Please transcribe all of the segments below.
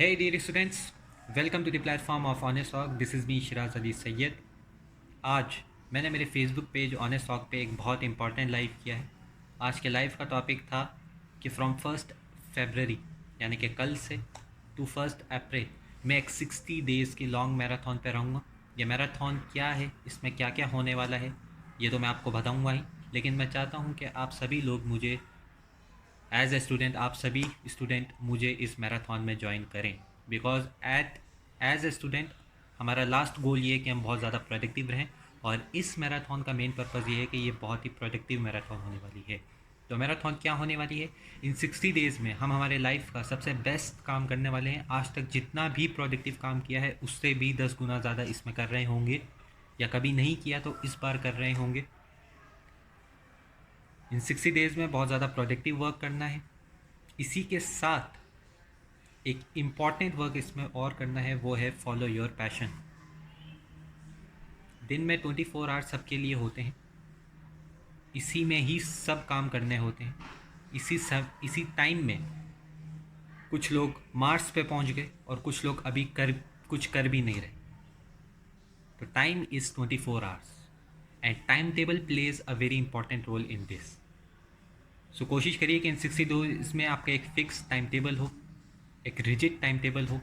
Hey dear students, welcome to the platform of Honest Talk. This is me Siraj Ali Syed. आज मैंने मेरे Facebook page honest talk पे एक बहुत इंपॉर्टेंट लाइव किया है. आज के लाइव का टॉपिक था कि फ्रॉम 1 फरवरी यानी कि कल से टू 1 अप्रैल मैं एक 60 डेज़ की लॉन्ग मैराथन पे रहूँगा. ये मैराथन क्या है, इसमें क्या क्या होने वाला है, ये तो मैं आपको बताऊँगा ही, लेकिन मैं चाहता हूँ कि आप सभी लोग मुझे एज ए स्टूडेंट, आप सभी स्टूडेंट मुझे इस मैराथन में ज्वाइन करें. बिकॉज एज ए स्टूडेंट हमारा लास्ट गोल ये है कि हम बहुत ज़्यादा प्रोडक्टिव रहें, और इस मैराथन का मेन पर्पज़ ये है कि ये बहुत ही प्रोडक्टिव मैराथन होने वाली है. तो मैराथन क्या होने वाली है, इन 60 डेज़ में हम हमारे लाइफ का सबसे बेस्ट काम करने वाले हैं. आज तक जितना भी प्रोडक्टिव काम किया है उससे भी 10 गुना ज़्यादा इसमें कर रहे होंगे, या कभी नहीं किया तो इस बार कर रहे होंगे. इन 60 डेज़ में बहुत ज़्यादा प्रोडक्टिव वर्क करना है. इसी के साथ एक इम्पॉर्टेंट वर्क इसमें और करना है, वो है फॉलो योर पैशन. दिन में 24 आवर्स सबके लिए होते हैं, इसी में ही सब काम करने होते हैं. इसी टाइम में कुछ लोग मार्स पे पहुंच गए और कुछ लोग अभी कुछ कर भी नहीं रहे. तो time is 24 hours and time table plays a very important role in this. So कोशिश करिए कि इन 62 इसमें आपका एक फ़िक्स टाइम टेबल हो, एक रिजिड टाइम टेबल हो.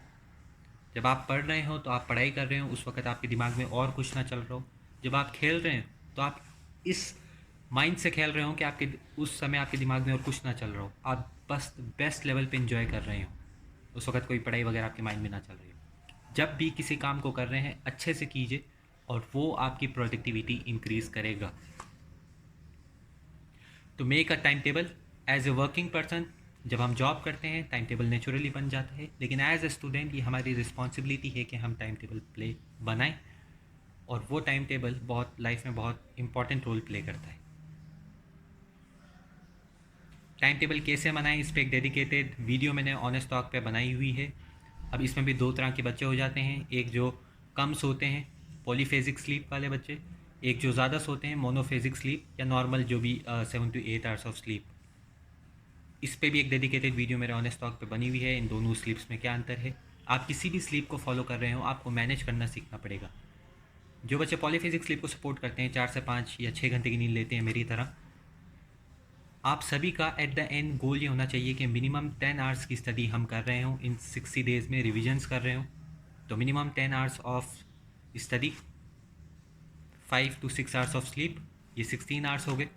जब आप पढ़ रहे हो तो आप पढ़ाई कर रहे हो, उस वक्त आपके दिमाग में और कुछ ना चल रहा हो. जब आप खेल रहे हो तो आप इस माइंड से खेल रहे हो कि आपके उस समय आपके दिमाग में और कुछ ना चल रहा हो, आप बस बेस्ट लेवल पे इंजॉय कर रहे हो. उस वक्त कोई पढ़ाई वगैरह आपके माइंड में ना चल रही हो. जब भी किसी काम को कर रहे हैं अच्छे से कीजिए, और वो आपकी प्रोडक्टिविटी इंक्रीज़ करेगा. तो make a time table. As a working person जब हम जॉब करते हैं टाइम टेबल नेचुरली बन जाता है, लेकिन एज ए स्टूडेंट ये हमारी रिस्पॉन्सिबिलिटी है कि हम टाइम टेबल बनाएं, और वो टाइम टेबल बहुत लाइफ में बहुत इंपॉर्टेंट रोल प्ले करता है. टाइम टेबल कैसे बनाएं, इस पर एक डेडिकेटेड वीडियो मैंने ऑनेस्ट टॉक पे बनाई हुई है. अब इसमें भी दो तरह के बच्चे हो जाते हैं, एक जो कम सोते हैं पॉलीफेजिक स्लीप वाले बच्चे, एक जो ज़्यादा सोते हैं मोनोफेजिक स्लीप, या नॉर्मल जो भी 7 to 8 आवर्स ऑफ स्लीप. इस पे भी एक डेडिकेटेड वीडियो मेरे ऑनेस्ट टॉक पे बनी हुई है. इन दोनों स्लीप्स में क्या अंतर है, आप किसी भी स्लीप को फॉलो कर रहे हो आपको मैनेज करना सीखना पड़ेगा. जो बच्चे पॉलीफेजिक स्लीप को सपोर्ट करते हैं, 4 से 5 या 6 घंटे की नींद लेते हैं मेरी तरह, आप सभी का एट द एंड गोल ये होना चाहिए कि मिनिमम 10 आवर्स की स्टडी हम कर रहे हो. इन 60 डेज़ में रिविजन्स कर रहे हो, तो minimum 10 hours of study, 5 to 6 hours of sleep, ये 16 आवर्स हो गए.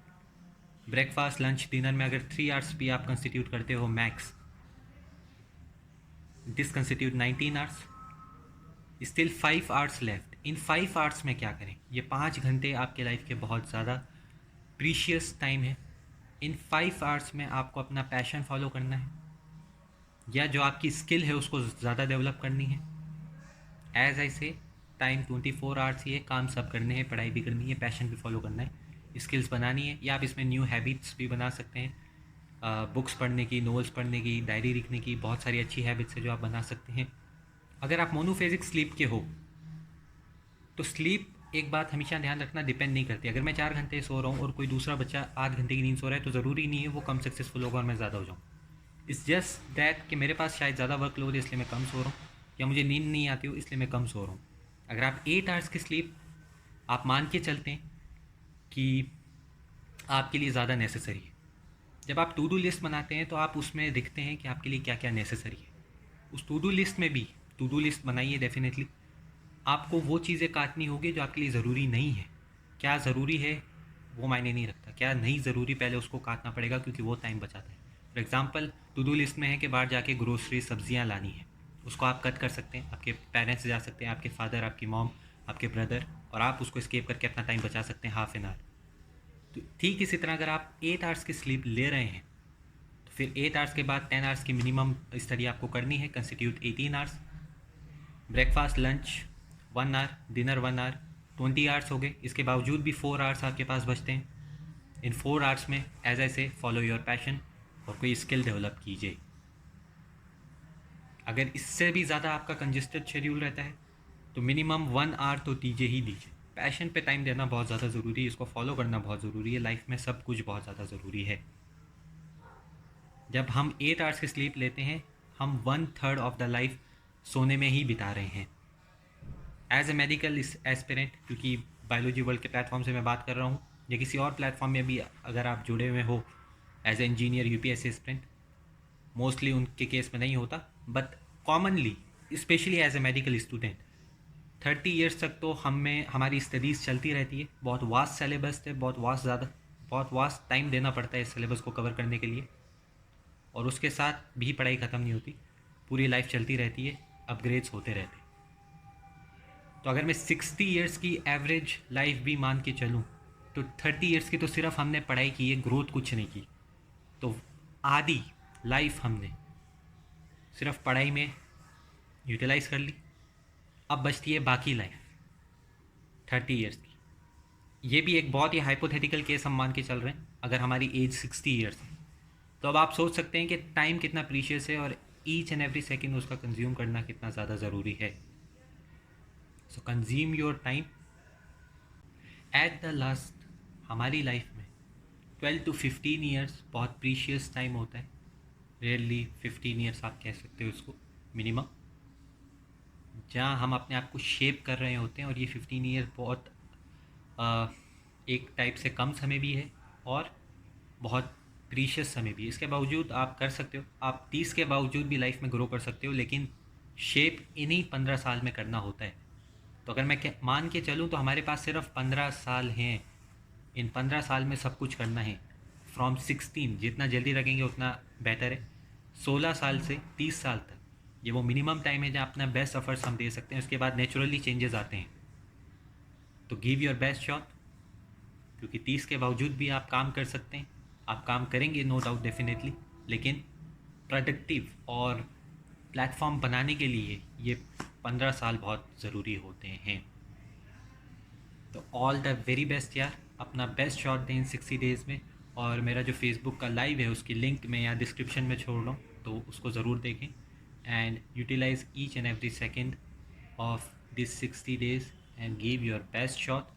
ब्रेकफास्ट लंच डिनर में अगर 3 आवर्स भी आप कंस्टिट्यूट करते हो max, this constitute 19 hours. Still 5 hours left. In 5 hours में क्या करें, ये 5 घंटे आपके लाइफ के बहुत ज़्यादा प्रीशियस टाइम है. इन 5 आवर्स में आपको अपना पैशन फॉलो करना है, या जो आपकी स्किल है उसको ज़्यादा डेवलप करनी है. एज आई से टाइम 24 आवर्स ही है, काम सब करने हैं, पढ़ाई भी करनी है, पैशन भी फॉलो करना है, स्किल्स बनानी है, या आप इसमें न्यू हैबिट्स भी बना सकते हैं. बुक्स पढ़ने की, नॉवेल्स पढ़ने की, डायरी लिखने की, बहुत सारी अच्छी हैबिट्स है जो आप बना सकते हैं. अगर आप मोनोफेजिक स्लीप के हो तो स्लीप, एक बात हमेशा ध्यान रखना, डिपेंड नहीं करती. अगर मैं 4 घंटे सो रहा हूँ और कोई दूसरा बच्चा 8 घंटे की नींद सो रहा है तो ज़रूरी नहीं है वो कम सक्सेसफुल होगा और मैं ज़्यादा हो जाऊँ. इट्स जस्ट दैट कि मेरे पास शायद ज़्यादा वर्कलोड है इसलिए मैं कम सो रहा हूँ, या मुझे नींद नहीं आती हो इसलिए मैं कम सो रहा हूँ. अगर आप 8 आवर्स की स्लीप आप मान के चलते हैं कि आपके लिए ज़्यादा नेसेसरी है. जब आप टू डू लिस्ट बनाते हैं तो आप उसमें दिखते हैं कि आपके लिए क्या क्या नेसेसरी है. उस टू डू लिस्ट में भी, टू डू लिस्ट बनाइए डेफिनेटली, आपको वो चीज़ें काटनी होगी जो आपके लिए ज़रूरी नहीं है. क्या ज़रूरी है वो मायने नहीं रखता, क्या नहीं ज़रूरी पहले उसको काटना पड़ेगा क्योंकि वो टाइम बचाता है. For example to do list में है कि बाहर जाके ग्रोसरी सब्जियां लानी है, उसको आप कट कर सकते हैं, आपके पेरेंट्स जा सकते हैं, आपके फादर, आपकी मॉम, आपके ब्रदर, और आप उसको स्केप करके अपना टाइम बचा सकते हैं, हाफ एन आवर. तो ठीक इसी तरह अगर आप 8 आवर्स की स्लीप ले रहे हैं तो फिर 8 आवर्स के बाद 10 आवर्स की मिनिमम स्टडी आपको करनी है, constitute 18 hours. Breakfast lunch 1 hour, dinner 1 hour, 20 hours हो गए. इसके बावजूद भी 4 आवर्स आपके पास बचते हैं. इन 4 आवर्स में एज आई से फॉलो योर पैशन और कोई स्किल डेवलप कीजिए. अगर इससे भी ज़्यादा आपका कंजेस्टेड शेड्यूल रहता है तो मिनिमम 1 आवर तो दीजिए ही दीजिए. पैशन पे टाइम देना बहुत ज़्यादा ज़रूरी है, इसको फॉलो करना बहुत ज़रूरी है. लाइफ में सब कुछ बहुत ज़्यादा ज़रूरी है. जब हम 8 आवर्स की स्लीप लेते हैं हम 1/3 ऑफ द लाइफ सोने में ही बिता रहे हैं। एज ए मेडिकल एस्पिरेंट, क्योंकि बायोलॉजी वर्ल्ड के प्लेटफॉर्म से मैं बात कर रहा हूँ, या किसी और प्लेटफॉर्म में भी अगर आप जुड़े हुए हो as a engineer UPSC aspirant, mostly उनके केस में नहीं होता, but commonly specially as a medical student 30 years तक तो हमें हमारी स्टडीज़ चलती रहती है। बहुत वास्ट सिलेबस थे, बहुत वास्ट टाइम देना पड़ता है इस सिलेबस को कवर करने के लिए, और उसके साथ भी पढ़ाई ख़त्म नहीं होती, पूरी लाइफ चलती रहती है, अपग्रेड्स होते रहते हैं। तो अगर मैं 60 ईयर्स की एवरेज लाइफ भी मान के चलूँ तो 30 ईयर्स की तो सिर्फ हमने पढ़ाई की है, ग्रोथ कुछ नहीं की। तो आधी लाइफ हमने सिर्फ पढ़ाई में यूटिलाइज कर ली, अब बचती है बाकी लाइफ 30 ईयर्स की। ये भी एक बहुत ही हाइपोथेटिकल केस हम मान के चल रहे हैं, अगर हमारी एज 60 ईयर्स है तो अब आप सोच सकते हैं कि टाइम कितना प्रीशियस है और ईच एंड एवरी सेकेंड उसका कंज्यूम करना कितना ज़्यादा ज़रूरी है। So consume your time. At the last हमारी लाइफ में 12 to 15 ईयर्स बहुत प्रीशियस टाइम होता है। रेयरली 15 ईयर्स आप कह सकते हो उसको मिनिमम, जहाँ हम अपने आप को शेप कर रहे होते हैं, और ये 15 ईयर बहुत एक टाइप से कम समय भी है और बहुत प्रीशियस समय भी है। इसके बावजूद आप कर सकते हो, आप 30 के बावजूद भी लाइफ में ग्रो कर सकते हो, लेकिन शेप इन्हीं 15 साल में करना होता है। तो अगर मैं मान के चलूँ तो हमारे पास सिर्फ 15 साल हैं, इन 15 साल में सब कुछ करना है। फ्रॉम 16, जितना जल्दी रखेंगे उतना बेटर है। 16 साल से 30 साल तक ये वो मिनिमम टाइम है जहाँ अपना बेस्ट एफर्ट्स हम दे सकते हैं। उसके बाद नेचुरली चेंजेस आते हैं। तो गिव योर बेस्ट शॉट, क्योंकि 30 के बावजूद भी आप काम कर सकते हैं, आप काम करेंगे नो डाउट डेफिनेटली, लेकिन प्रोडक्टिव और प्लेटफॉर्म बनाने के लिए ये 15 साल बहुत ज़रूरी होते हैं। तो ऑल द वेरी बेस्ट यार, अपना बेस्ट शॉट दें इन 60 डेज़ में। और मेरा जो फेसबुक का लाइव है उसकी लिंक मैं यहाँ डिस्क्रिप्शन में छोड़ रहा हूँ, तो उसको ज़रूर देखें and utilise each and every second of this 60 days and give your best shot.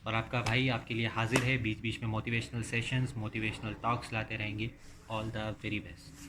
और आपका भाई आपके लिए हाजिर है, बीच बीच में मोटिवेशनल सेशंस, मोटिवेशनल टॉक्स लाते रहेंगे। All the very best.